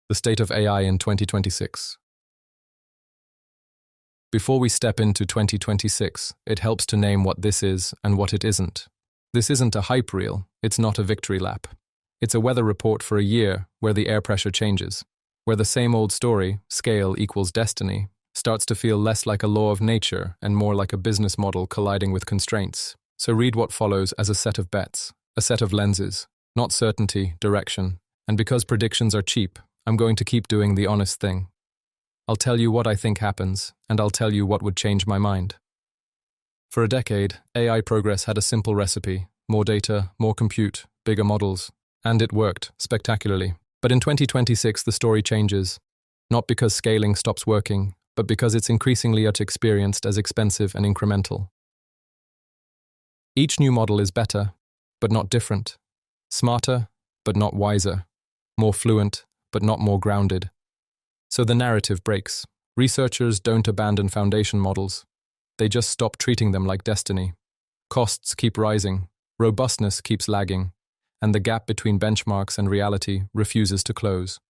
The state of AI in 2026. Before we step into 2026, it helps to name what this is and what it isn't. This isn't a hype reel, it's not a victory lap. It's a weather report for a year where the air pressure changes, where the same old story, scale equals destiny, starts to feel less like a law of nature and more like a business model colliding with constraints. So read what follows as a set of bets, a set of lenses, not certainty, direction. And because predictions are cheap, I'm going to keep doing the honest thing. I'll tell you what I think happens, and I'll tell you what would change my mind. For a decade, AI progress had a simple recipe: more data, more compute, bigger models, and it worked spectacularly. But in 2026, the story changes, not because scaling stops working, but because it's increasingly experienced as expensive and incremental. Each new model is better, but not different, smarter, but not wiser, more fluent, but not more grounded. So the narrative breaks. Researchers don't abandon foundation models. They just stop treating them like destiny. Costs keep rising, robustness keeps lagging, and the gap between benchmarks and reality refuses to close.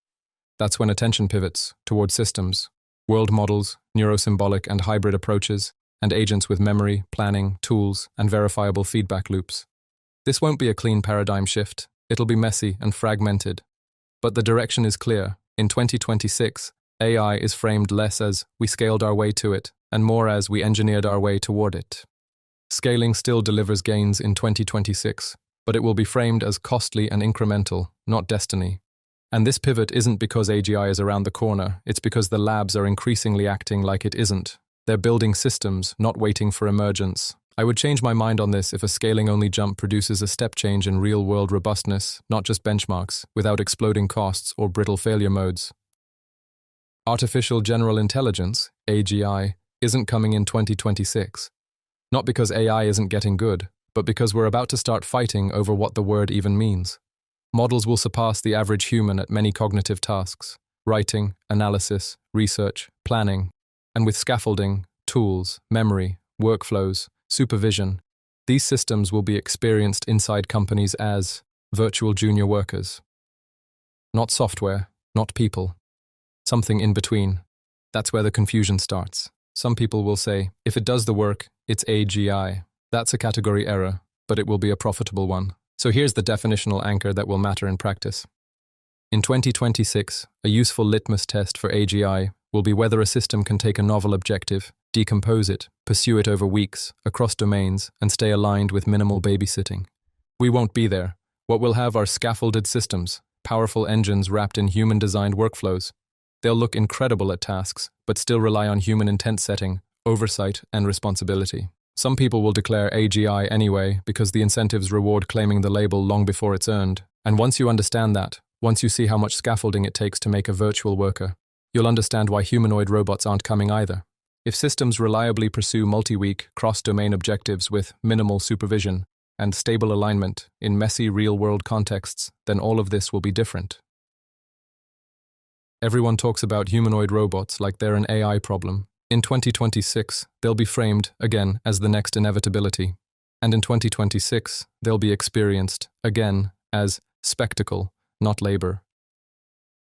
That's when attention pivots toward systems, world models, neurosymbolic and hybrid approaches, and agents with memory, planning, tools, and verifiable feedback loops. This won't be a clean paradigm shift. It'll be messy and fragmented. But the direction is clear. In 2026, AI is framed less as we scaled our way to it, and more as we engineered our way toward it. Scaling still delivers gains in 2026, but it will be framed as costly and incremental, not destiny. And this pivot isn't because AGI is around the corner, it's because the labs are increasingly acting like it isn't. They're building systems, not waiting for emergence. I would change my mind on this if a scaling-only jump produces a step change in real-world robustness, not just benchmarks, without exploding costs or brittle failure modes. Artificial General Intelligence, AGI, isn't coming in 2026. Not because AI isn't getting good, but because we're about to start fighting over what the word even means. Models will surpass the average human at many cognitive tasks: writing, analysis, research, planning, and with scaffolding, tools, memory, workflows, supervision, these systems will be experienced inside companies as virtual junior workers. Not software, not people. Something in between. That's where the confusion starts. Some people will say, if it does the work, it's AGI. That's a category error, but it will be a profitable one. So here's the definitional anchor that will matter in practice. In 2026, a useful litmus test for AGI will be whether a system can take a novel objective, decompose it, pursue it over weeks, across domains, and stay aligned with minimal babysitting. We won't be there. What we'll have are scaffolded systems, powerful engines wrapped in human-designed workflows. They'll look incredible at tasks, but still rely on human intent setting, oversight, and responsibility. Some people will declare AGI anyway because the incentives reward claiming the label long before it's earned. And once you understand that, once you see how much scaffolding it takes to make a virtual worker, you'll understand why humanoid robots aren't coming either. If systems reliably pursue multi-week, cross-domain objectives with minimal supervision and stable alignment in messy real-world contexts, then all of this will be different. Everyone talks about humanoid robots like they're an AI problem. In 2026, they'll be framed, again, as the next inevitability. And in 2026, they'll be experienced, again, as spectacle, not labor.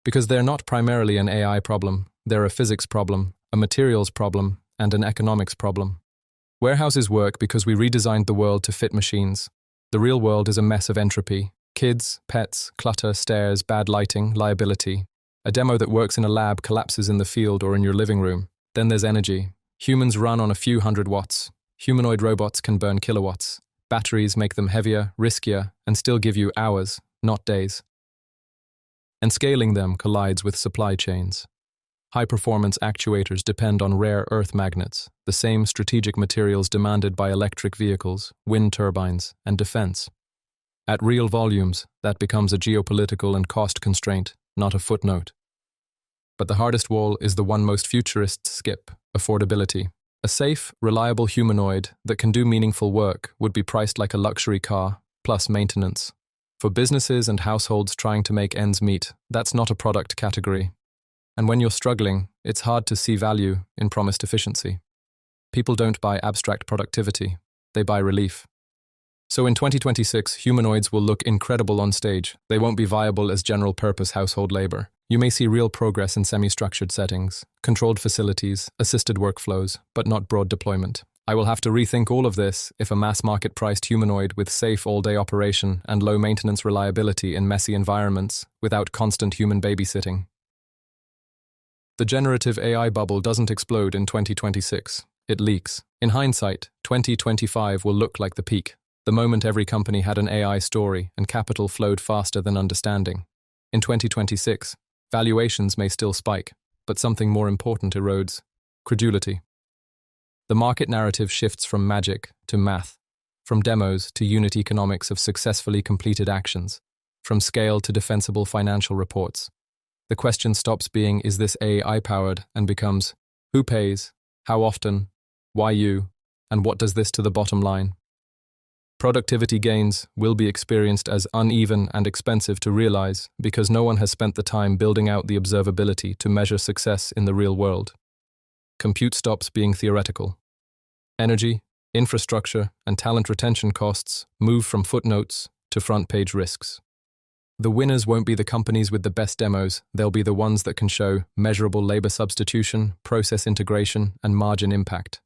Because they're not primarily an AI problem, they're a physics problem, a materials problem, and an economics problem. Warehouses work because we redesigned the world to fit machines. The real world is a mess of entropy. Kids, pets, clutter, stairs, bad lighting, liability. A demo that works in a lab collapses in the field or in your living room. Then there's energy. Humans run on a few hundred watts. Humanoid robots can burn kilowatts. Batteries make them heavier, riskier, and still give you hours, not days. And scaling them collides with supply chains. High-performance actuators depend on rare earth magnets, the same strategic materials demanded by electric vehicles, wind turbines, and defense. At real volumes, that becomes a geopolitical and cost constraint, not a footnote. But the hardest wall is the one most futurists skip: affordability. A safe, reliable humanoid that can do meaningful work would be priced like a luxury car, plus maintenance. For businesses and households trying to make ends meet, that's not a product category. And when you're struggling, it's hard to see value in promised efficiency. People don't buy abstract productivity, they buy relief. So in 2026, humanoids will look incredible on stage. They won't be viable as general-purpose household labor. You may see real progress in semi-structured settings, controlled facilities, assisted workflows, but not broad deployment. I will have to rethink all of this if a mass-market priced humanoid with safe all-day operation and low-maintenance reliability in messy environments without constant human babysitting. The generative AI bubble doesn't explode in 2026. It leaks. In hindsight, 2025 will look like the peak, the moment every company had an AI story and capital flowed faster than understanding. In 2026, valuations may still spike, but something more important erodes: credulity. The market narrative shifts from magic to math, from demos to unit economics of successfully completed actions, from scale to defensible financial reports. The question stops being, is this AI-powered, and becomes, who pays, how often, why you, and what does this to the bottom line? Productivity gains will be experienced as uneven and expensive to realize because no one has spent the time building out the observability to measure success in the real world. Compute stops being theoretical. Energy, infrastructure, and talent retention costs move from footnotes to front-page risks. The winners won't be the companies with the best demos, they'll be the ones that can show measurable labor substitution, process integration, and margin impact.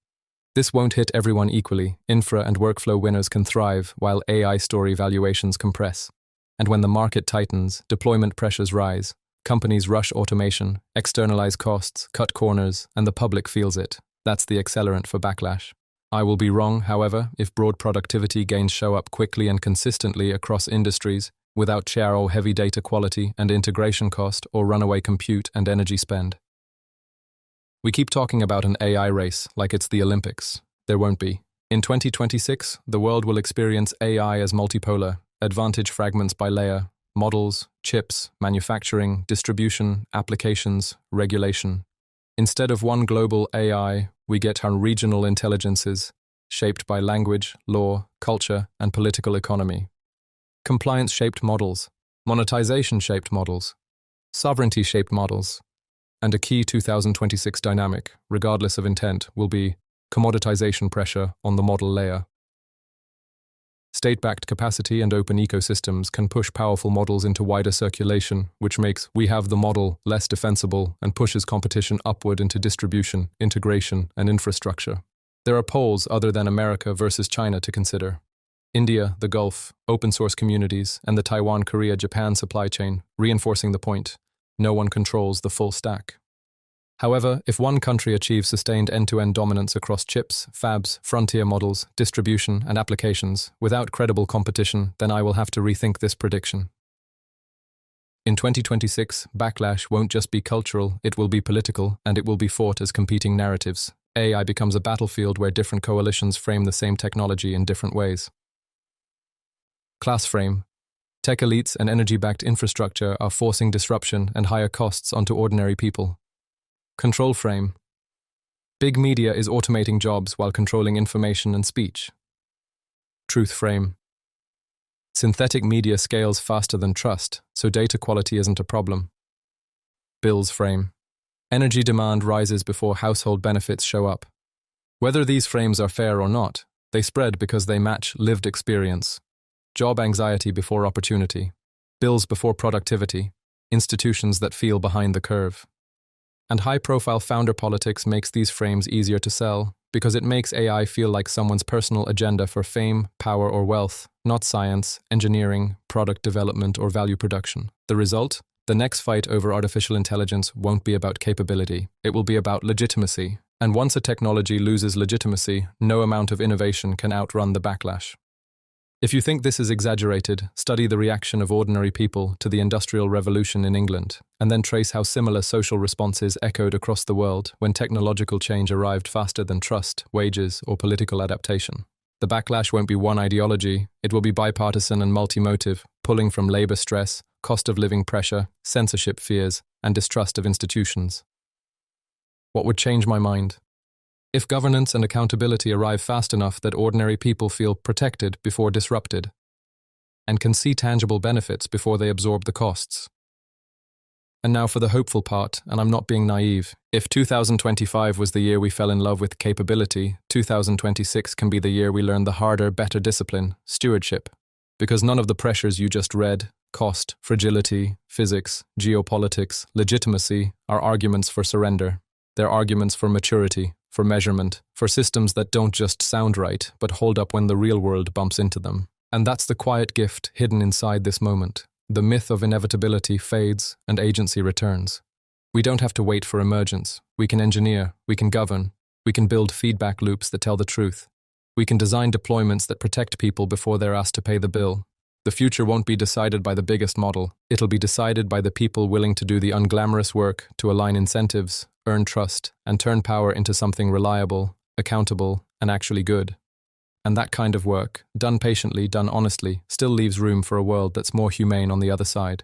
This won't hit everyone equally. Infra and workflow winners can thrive while AI story valuations compress. And when the market tightens, deployment pressures rise. Companies rush automation, externalize costs, cut corners, and the public feels it. That's the accelerant for backlash. I will be wrong, however, if broad productivity gains show up quickly and consistently across industries without shallow heavy data quality and integration cost or runaway compute and energy spend. We keep talking about an AI race like it's the Olympics. There won't be. In 2026, the world will experience AI as multipolar, advantage fragments by layer, models, chips, manufacturing, distribution, applications, regulation. Instead of one global AI, we get our regional intelligences, shaped by language, law, culture, and political economy. Compliance-shaped models, monetization-shaped models, sovereignty-shaped models. And a key 2026 dynamic, regardless of intent, will be commoditization pressure on the model layer. State-backed capacity and open ecosystems can push powerful models into wider circulation, which makes we have the model less defensible and pushes competition upward into distribution, integration, and infrastructure. There are poles other than America versus China to consider. India, the Gulf, open-source communities, and the Taiwan-Korea-Japan supply chain, reinforcing the point: no one controls the full stack. However, if one country achieves sustained end-to-end dominance across chips, fabs, frontier models, distribution, and applications without credible competition, then I will have to rethink this prediction. In 2026, backlash won't just be cultural, it will be political, and it will be fought as competing narratives. AI becomes a battlefield where different coalitions frame the same technology in different ways. Class frame. Tech elites and energy-backed infrastructure are forcing disruption and higher costs onto ordinary people. Control frame. Big media is automating jobs while controlling information and speech. Truth frame. Synthetic media scales faster than trust, so data quality isn't a problem. Bills frame. Energy demand rises before household benefits show up. Whether these frames are fair or not, they spread because they match lived experience. Job anxiety before opportunity, bills before productivity, institutions that feel behind the curve. And high-profile founder politics makes these frames easier to sell because it makes AI feel like someone's personal agenda for fame, power, or wealth, not science, engineering, product development, or value production. The result? The next fight over artificial intelligence won't be about capability, it will be about legitimacy. And once a technology loses legitimacy, no amount of innovation can outrun the backlash. If you think this is exaggerated, study the reaction of ordinary people to the Industrial Revolution in England, and then trace how similar social responses echoed across the world when technological change arrived faster than trust, wages, or political adaptation. The backlash won't be one ideology, it will be bipartisan and multi-motive, pulling from labor stress, cost of living pressure, censorship fears, and distrust of institutions. What would change my mind? If governance and accountability arrive fast enough that ordinary people feel protected before disrupted, and can see tangible benefits before they absorb the costs. And now for the hopeful part, and I'm not being naive. If 2025 was the year we fell in love with capability, 2026 can be the year we learn the harder, better discipline, stewardship. Because none of the pressures you just read, Cost, fragility, physics, geopolitics, legitimacy are arguments for surrender. They're arguments for maturity, for measurement, for systems that don't just sound right, but hold up when the real world bumps into them. And that's the quiet gift hidden inside this moment. The myth of inevitability fades and agency returns. We don't have to wait for emergence. We can engineer, we can govern, we can build feedback loops that tell the truth. We can design deployments that protect people before they're asked to pay the bill. The future won't be decided by the biggest model. It'll be decided by the people willing to do the unglamorous work to align incentives, earn trust, and turn power into something reliable, accountable, and actually good. And that kind of work, done patiently, done honestly, still leaves room for a world that's more humane on the other side.